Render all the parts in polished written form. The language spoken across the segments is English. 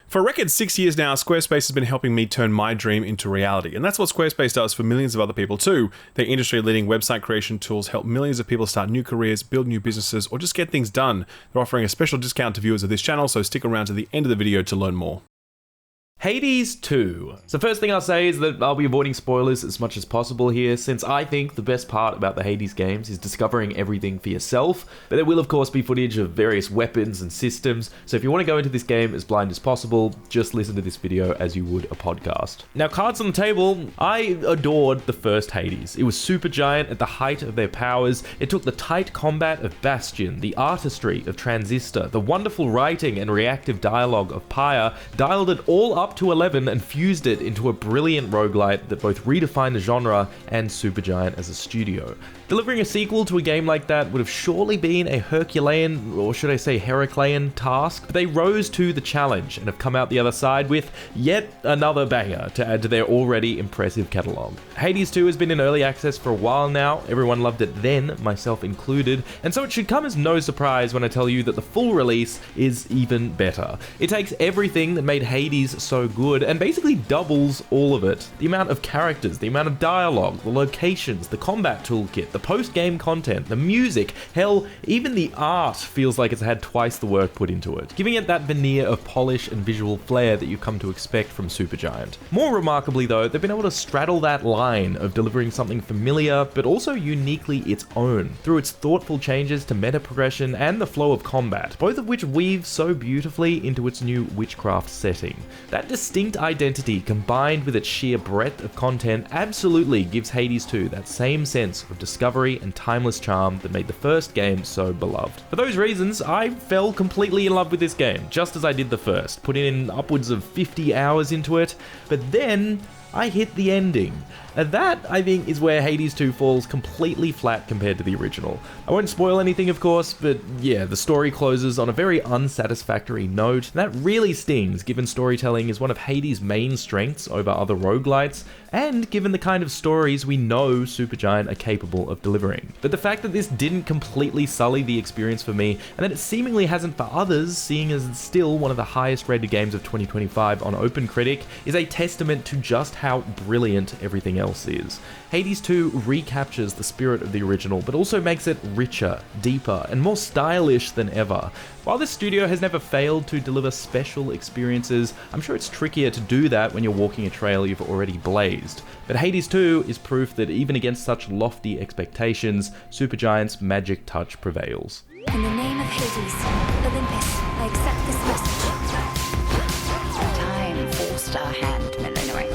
For a record 6 years now, Squarespace has been helping me turn my dream into reality, and that's what Squarespace does for millions of other people too. Their industry-leading website creation tools help millions of people start new careers, build new businesses, or just get things done. They're offering a special discount to viewers of this channel, so stick around to the end of the video to learn more. Hades 2. So first thing I'll say is that I'll be avoiding spoilers as much as possible here, since I think the best part about the Hades games is discovering everything for yourself, but there will of course be footage of various weapons and systems, so if you want to go into this game as blind as possible, just listen to this video as you would a podcast. Now, cards on the table, I adored the first Hades. It was Supergiant at the height of their powers. It took the tight combat of Bastion, the artistry of Transistor, the wonderful writing and reactive dialogue of Pyre, dialed it all up to 11 and fused it into a brilliant roguelite that both redefined the genre and Supergiant as a studio. Delivering a sequel to a game like that would have surely been a Herculean, or should I say Heraclean, task, but they rose to the challenge and have come out the other side with yet another banger to add to their already impressive catalogue. Hades 2 has been in early access for a while now, everyone loved it then, myself included, and so it should come as no surprise when I tell you that the full release is even better. It takes everything that made Hades so good and basically doubles all of it. The amount of characters, the amount of dialogue, the locations, the combat toolkit, the post-game content, the music, hell, even the art feels like it's had twice the work put into it, giving it that veneer of polish and visual flair that you've come to expect from Supergiant. More remarkably though, they've been able to straddle that line of delivering something familiar but also uniquely its own, through its thoughtful changes to meta progression and the flow of combat, both of which weave so beautifully into its new witchcraft setting. That distinct identity combined with its sheer breadth of content absolutely gives Hades 2 that same sense of discovery and timeless charm that made the first game so beloved. For those reasons, I fell completely in love with this game, just as I did the first, putting in upwards of 50 hours into it, but then I hit the ending. And that, I think, is where Hades 2 falls completely flat compared to the original. I won't spoil anything, of course, but yeah, the story closes on a very unsatisfactory note. That really stings, given storytelling is one of Hades' main strengths over other roguelites, and given the kind of stories we know Supergiant are capable of delivering. But the fact that this didn't completely sully the experience for me, and that it seemingly hasn't for others, seeing as it's still one of the highest rated games of 2025 on OpenCritic, is a testament to just how brilliant everything else is. Hades 2 recaptures the spirit of the original, but also makes it richer, deeper, and more stylish than ever. While this studio has never failed to deliver special experiences, I'm sure it's trickier to do that when you're walking a trail you've already blazed. But Hades 2 is proof that even against such lofty expectations, Supergiant's magic touch prevails. In the name of Hades, Olympus, I accept this message. Time forced our hand, Millenary.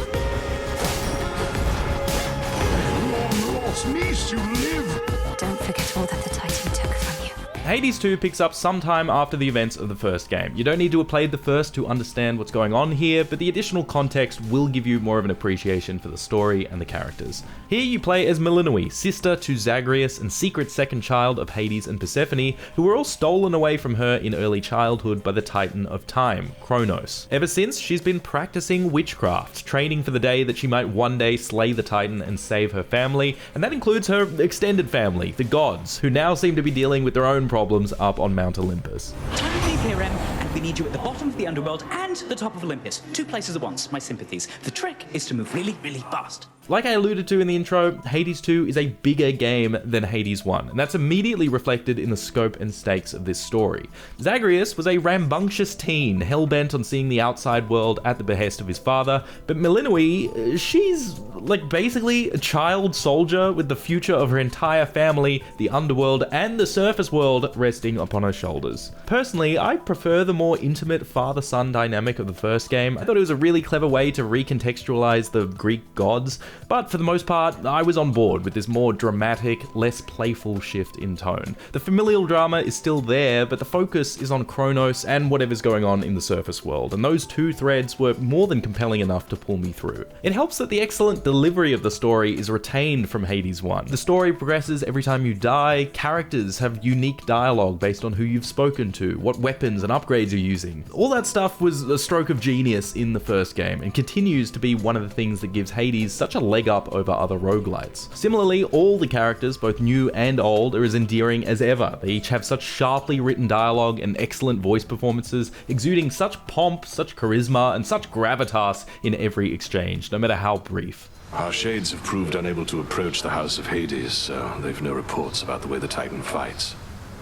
Needs to live. Don't forget all that the Titan took from you. Hades 2 picks up sometime after the events of the first game. You don't need to have played the first to understand what's going on here, but the additional context will give you more of an appreciation for the story and the characters. Here you play as Millenary, sister to Zagreus and secret second child of Hades and Persephone, who were all stolen away from her in early childhood by the Titan of Time, Cronos. Ever since, she's been practicing witchcraft, training for the day that she might one day slay the Titan and save her family, and that includes her extended family, the gods, who now seem to be dealing with their own problems up on Mount Olympus. Time to leave here, Em, and we need you at the bottom of the underworld and the top of Olympus. 2 places at once, my sympathies. The trick is to move really, really fast. Like I alluded to in the intro, Hades 2 is a bigger game than Hades 1, and that's immediately reflected in the scope and stakes of this story. Zagreus was a rambunctious teen, hell-bent on seeing the outside world at the behest of his father, but Millenary, she's like basically a child soldier with the future of her entire family, the underworld, and the surface world resting upon her shoulders. Personally, I prefer the more intimate father-son dynamic of the first game. I thought it was a really clever way to recontextualize the Greek gods, but for the most part, I was on board with this more dramatic, less playful shift in tone. The familial drama is still there, but the focus is on Cronos and whatever's going on in the surface world, and those two threads were more than compelling enough to pull me through. It helps that the excellent delivery of the story is retained from Hades 1. The story progresses every time you die, characters have unique dialogue based on who you've spoken to, what weapons and upgrades you're using. All that stuff was a stroke of genius in the first game, and continues to be one of the things that gives Hades such a leg up over other roguelites. Similarly, all the characters, both new and old, are as endearing as ever. They each have such sharply written dialogue and excellent voice performances, exuding such pomp, such charisma, and such gravitas in every exchange, no matter how brief. Our shades have proved unable to approach the House of Hades, so they've no reports about the way the Titan fights.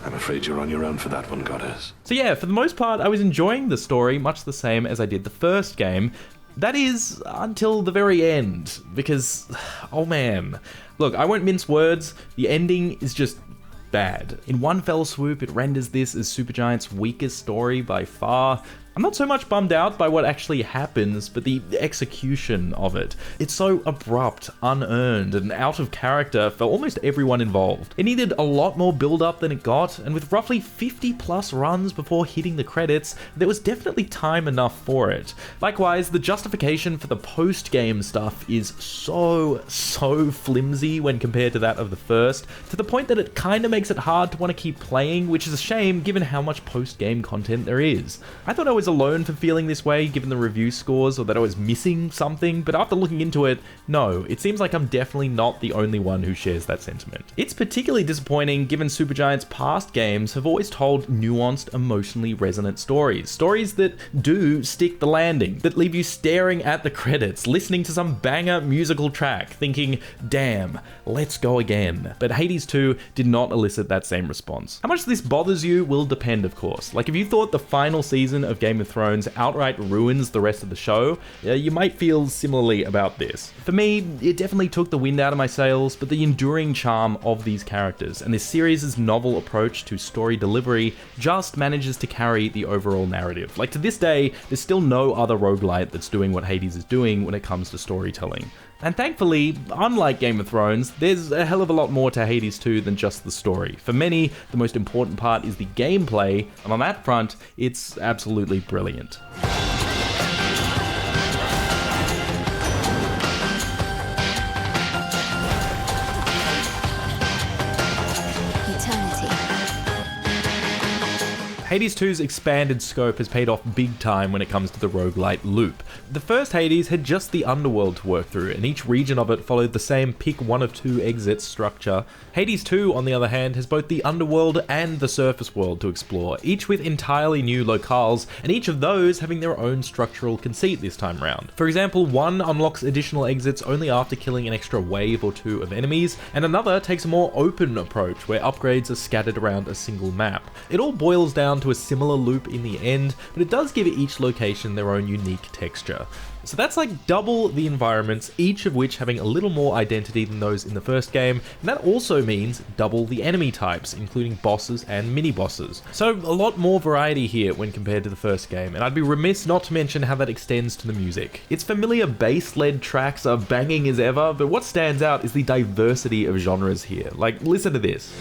I'm afraid you're on your own for that one, Goddess. So yeah, for the most part, I was enjoying the story much the same as I did the first game. That is, until the very end, because, oh man. Look, I won't mince words, the ending is just bad. In one fell swoop, it renders this as Supergiant's weakest story by far. I'm not so much bummed out by what actually happens, but the execution of it. It's so abrupt, unearned, and out of character for almost everyone involved. It needed a lot more build-up than it got, and with roughly 50 plus runs before hitting the credits, there was definitely time enough for it. Likewise, the justification for the post-game stuff is so flimsy when compared to that of the first, to the point that it kinda makes it hard to want to keep playing, which is a shame given how much post-game content there is. I thought I was alone for feeling this way given the review scores, or that I was missing something, but after looking into it, no, it seems like I'm definitely not the only one who shares that sentiment. It's particularly disappointing given Supergiant's past games have always told nuanced, emotionally resonant stories that do stick the landing, that leave you staring at the credits, listening to some banger musical track, thinking, damn, let's go again. But Hades 2 did not elicit that same response. How much this bothers you will depend, of course. Like, if you thought the final season of Game of Thrones outright ruins the rest of the show, you might feel similarly about this. For me, it definitely took the wind out of my sails, but the enduring charm of these characters and this series' novel approach to story delivery just manages to carry the overall narrative. Like, to this day, there's still no other roguelite that's doing what Hades is doing when it comes to storytelling. And thankfully, unlike Game of Thrones, there's a hell of a lot more to Hades 2 than just the story. For many, the most important part is the gameplay, and on that front, it's absolutely brilliant. Hades 2's expanded scope has paid off big time when it comes to the roguelite loop. The first Hades had just the underworld to work through, and each region of it followed the same pick one of two exits structure. Hades 2, on the other hand, has both the underworld and the surface world to explore, each with entirely new locales, and each of those having their own structural conceit this time round. For example, one unlocks additional exits only after killing an extra wave or two of enemies, and another takes a more open approach where upgrades are scattered around a single map. It all boils down to a similar loop in the end, but it does give each location their own unique texture. So that's like double the environments, each of which having a little more identity than those in the first game, and that also means double the enemy types, including bosses and mini-bosses. So a lot more variety here when compared to the first game, and I'd be remiss not to mention how that extends to the music. Its familiar bass-led tracks are banging as ever, but what stands out is the diversity of genres here. Like, listen to this.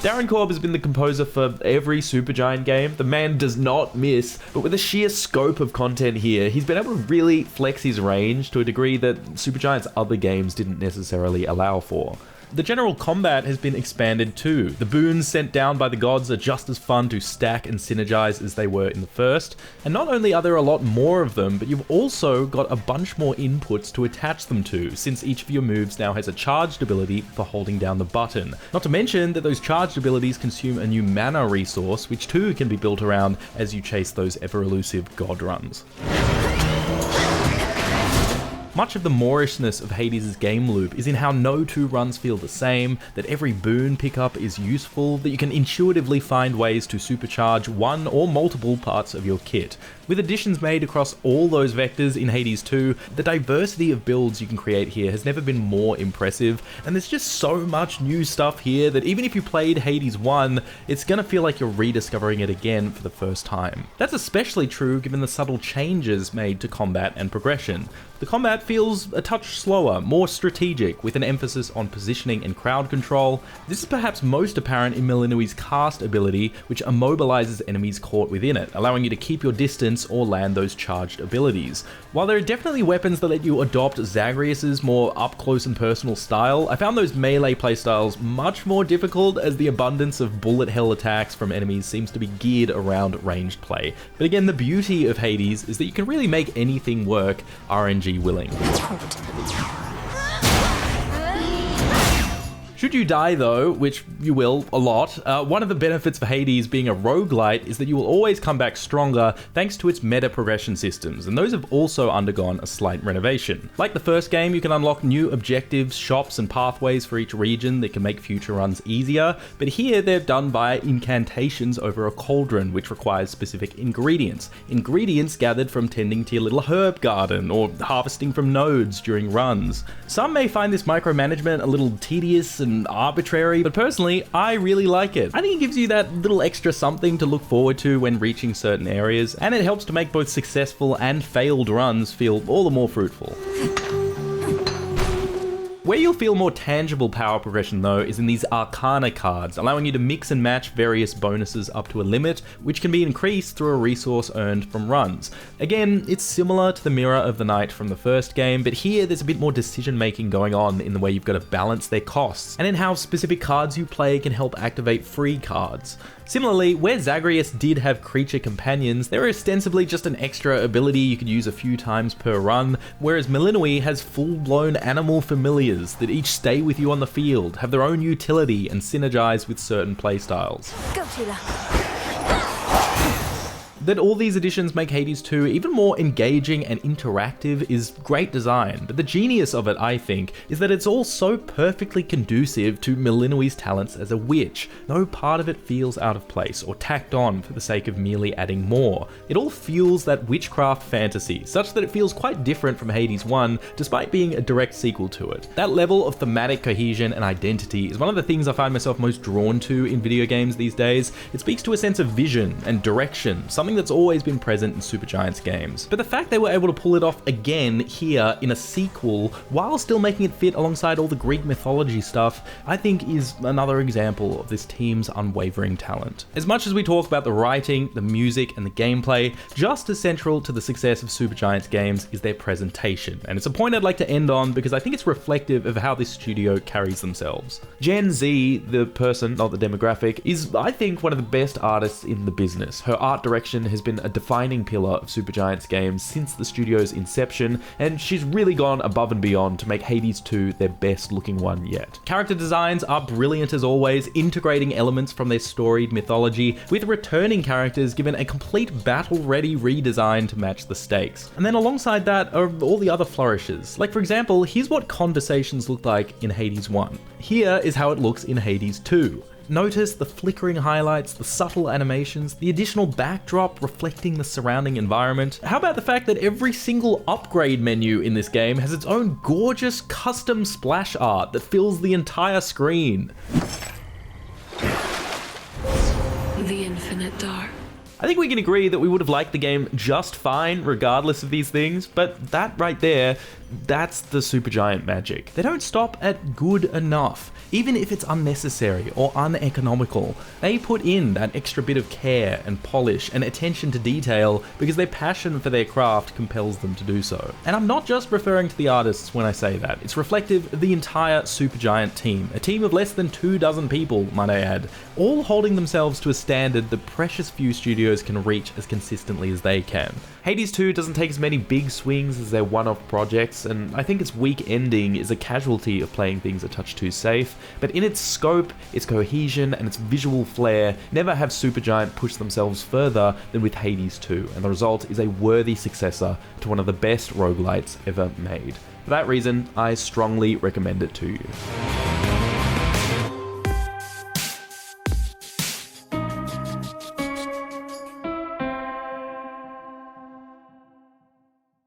Darren Korb has been the composer for every Supergiant game. The man does not miss, but with the sheer scope of content here, he's been able to really flex his range to a degree that Supergiant's other games didn't necessarily allow for. The general combat has been expanded too. The boons sent down by the gods are just as fun to stack and synergize as they were in the first, and not only are there a lot more of them, but you've also got a bunch more inputs to attach them to, since each of your moves now has a charged ability for holding down the button. Not to mention that those charged abilities consume a new mana resource, which too can be built around as you chase those ever-elusive god runs. Much of the Moorishness of Hades' game loop is in how no two runs feel the same, that every boon pickup is useful, that you can intuitively find ways to supercharge one or multiple parts of your kit. With additions made across all those vectors in Hades 2, the diversity of builds you can create here has never been more impressive, and there's just so much new stuff here that even if you played Hades 1, it's gonna feel like you're rediscovering it again for the first time. That's especially true given the subtle changes made to combat and progression. The combat feels a touch slower, more strategic, with an emphasis on positioning and crowd control. This is perhaps most apparent in Milinui's cast ability, which immobilizes enemies caught within it, allowing you to keep your distance or land those charged abilities. While there are definitely weapons that let you adopt Zagreus's more up-close and personal style, I found those melee playstyles much more difficult as the abundance of bullet hell attacks from enemies seems to be geared around ranged play. But again, the beauty of Hades is that you can really make anything work, RNG willing. Should you die though, which you will a lot, one of the benefits for Hades being a roguelite is that you will always come back stronger thanks to its meta progression systems, and those have also undergone a slight renovation. Like the first game, you can unlock new objectives, shops, and pathways for each region that can make future runs easier, but here they're done by incantations over a cauldron, which requires specific ingredients. Ingredients gathered from tending to your little herb garden, or harvesting from nodes during runs. Some may find this micromanagement a little tedious and arbitrary, but personally, I really like it. I think it gives you that little extra something to look forward to when reaching certain areas, and it helps to make both successful and failed runs feel all the more fruitful. Where you'll feel more tangible power progression though is in these Arcana cards, allowing you to mix and match various bonuses up to a limit, which can be increased through a resource earned from runs. Again, it's similar to the Mirror of the Night from the first game, but here there's a bit more decision making going on in the way you've got to balance their costs, and in how specific cards you play can help activate free cards. Similarly, where Zagreus did have creature companions, they're ostensibly just an extra ability you could use a few times per run, whereas Milinui has full-blown animal familiars that each stay with you on the field, have their own utility, and synergize with certain playstyles. Go, Sheila. That all these additions make Hades 2 even more engaging and interactive is great design, but the genius of it, I think, is that it's all so perfectly conducive to Milinui's talents as a witch. No part of it feels out of place or tacked on for the sake of merely adding more. It all fuels that witchcraft fantasy, such that it feels quite different from Hades 1, despite being a direct sequel to it. That level of thematic cohesion and identity is one of the things I find myself most drawn to in video games these days. It speaks to a sense of vision and direction, something that's always been present in Supergiant's games. But the fact they were able to pull it off again here in a sequel, while still making it fit alongside all the Greek mythology stuff, I think is another example of this team's unwavering talent. As much as we talk about the writing, the music, and the gameplay, just as central to the success of Supergiant's games is their presentation, and it's a point I'd like to end on because I think it's reflective of how this studio carries themselves. Gen Z, the person, not the demographic, is, I think, one of the best artists in the business. Her art direction has been a defining pillar of Supergiant's games since the studio's inception, and she's really gone above and beyond to make Hades 2 their best looking one yet. Character designs are brilliant as always, integrating elements from their storied mythology, with returning characters given a complete battle-ready redesign to match the stakes. And then alongside that are all the other flourishes. Like for example, here's what conversations looked like in Hades 1. Here is how it looks in Hades 2. Notice the flickering highlights, the subtle animations, the additional backdrop reflecting the surrounding environment. How about the fact that every single upgrade menu in this game has its own gorgeous custom splash art that fills the entire screen? The infinite dark. I think we can agree that we would have liked the game just fine regardless of these things, but that right there, that's the Supergiant magic. They don't stop at good enough. Even if it's unnecessary or uneconomical, they put in that extra bit of care and polish and attention to detail because their passion for their craft compels them to do so. And I'm not just referring to the artists when I say that. It's reflective of the entire Supergiant team, a team of less than 24 people, might I add, all holding themselves to a standard that precious few studios can reach as consistently as they can. Hades 2 doesn't take as many big swings as their one-off projects, and I think its weak ending is a casualty of playing things a touch too safe, but in its scope, its cohesion, and its visual flair, never have Supergiant pushed themselves further than with Hades 2, and the result is a worthy successor to one of the best roguelites ever made. For that reason, I strongly recommend it to you.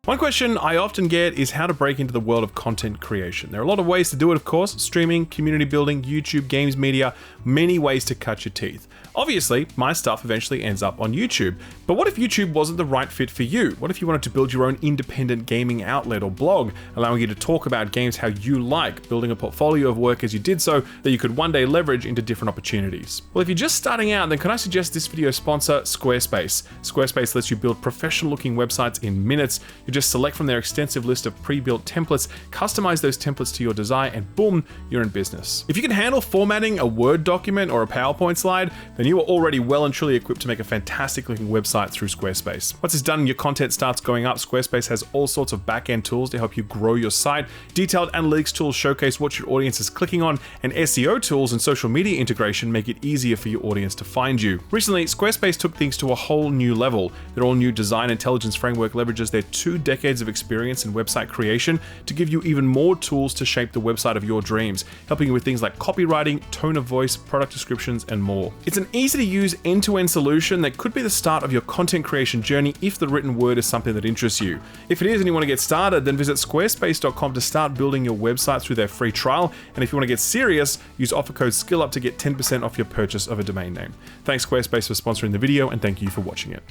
One question I often get is how to break into the world of content creation. There are a lot of ways to do it, of course: streaming, community building, YouTube, games media, many ways to cut your teeth. Obviously, my stuff eventually ends up on YouTube, but what if YouTube wasn't the right fit for you? What if you wanted to build your own independent gaming outlet or blog, allowing you to talk about games how you like, building a portfolio of work as you did so that you could one day leverage into different opportunities? Well, if you're just starting out, then can I suggest this video sponsor, Squarespace. Squarespace lets you build professional-looking websites in minutes. You just select from their extensive list of pre-built templates, customize those templates to your desire, and boom, you're in business. If you can handle formatting a Word document or a PowerPoint slide, then you are already well and truly equipped to make a fantastic looking website through Squarespace. Once it's done and your content starts going up, Squarespace has all sorts of back-end tools to help you grow your site. Detailed analytics tools showcase what your audience is clicking on, and SEO tools and social media integration make it easier for your audience to find you. Recently, Squarespace took things to a whole new level. Their all-new design intelligence framework leverages their 2 decades of experience in website creation to give you even more tools to shape the website of your dreams, helping you with things like copywriting, tone of voice, product descriptions, and more. It's an easy-to-use end-to-end solution that could be the start of your content creation journey if the written word is something that interests you. If it is and you want to get started, then visit squarespace.com to start building your website through their free trial, and if you want to get serious, use offer code SKILLUP to get 10% off your purchase of a domain name. Thanks Squarespace for sponsoring the video, and thank you for watching it.